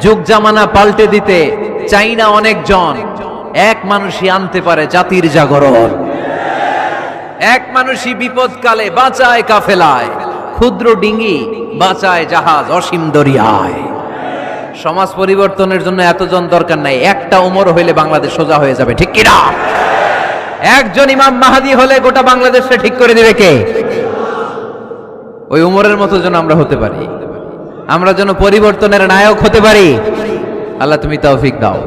যুগ জামানা পাল্টে দিতে চাই না অনেকজন, এক মানুষই আনতে পারে জাতির জাগরণ। এক মানুষই বিপদকালে বাঁচায় কাফেলায়, ক্ষুদ্র ডিঙ্গি বাঁচায় জাহাজ অসীম দরিয়ায়। সমাজ পরিবর্তনের জন্য এতজন দরকার নাই, একটা ওমর হইলে বাংলাদেশ সোজা হয়ে যাবে, ঠিক কিনা? একজন ইমাম মাহাদি হলে গোটা বাংলাদেশটা ঠিক করে দিবে কে? ওই উমরের মতো যেন আমরা হতে পারি, আমরা যেন পরিবর্তনের নায়ক হতে পারি। আল্লাহ তুমি তৌফিক দাও,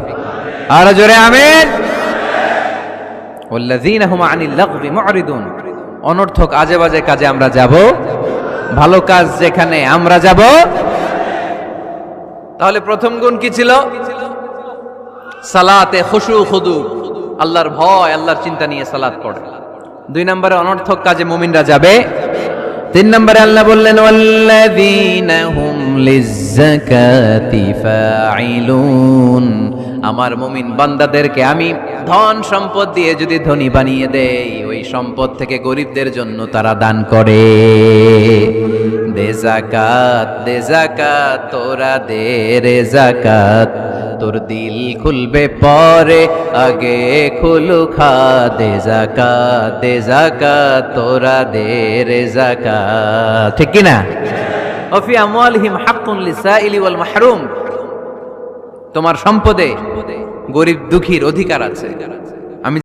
আর জোরে আমিন। ওয়াল্লাযীনা হুম আনিল লাগবি মুরিদুন, অনর্থক আজে বাজে কাজে আমরা যাব, ভালো কাজ যেখানে আমরা যাব। তাহলে প্রথম গুণ কি ছিল? সালাতে খুশু খুদু, আল্লাহর ভয়, আল্লাহর চিন্তা নিয়ে সালাত পড়ে। 2 নম্বরে অনর্থক কাজে মুমিনরা যাবে। 3 নম্বরে আল্লাহ বললেন ওয়াল্লাযীনা হুম লিয-যাকাতি ফাঈলুন, আমার মুমিন বান্দাদেরকে আমি ধন সম্পদ দিয়ে যদি ধনী বানিয়ে দেই, ওই সম্পদ থেকে গরিবদের জন্য তারা দান করে। দে যাকাত, দে যাকাত, তোরা দে রে যাকাত, তোর দিল খুলবে পরে আগে খুলু খা। দে যাকাত, দে যাকাত, তোরা দে রে যাকাত, ঠিক কি না? ওয়া ফি আমওয়ালিহিম হাক্কুন লিসাইলি ওয়াল মাহরুম, তোমার সম্পদে গরিব দুঃখীর অধিকার আছে।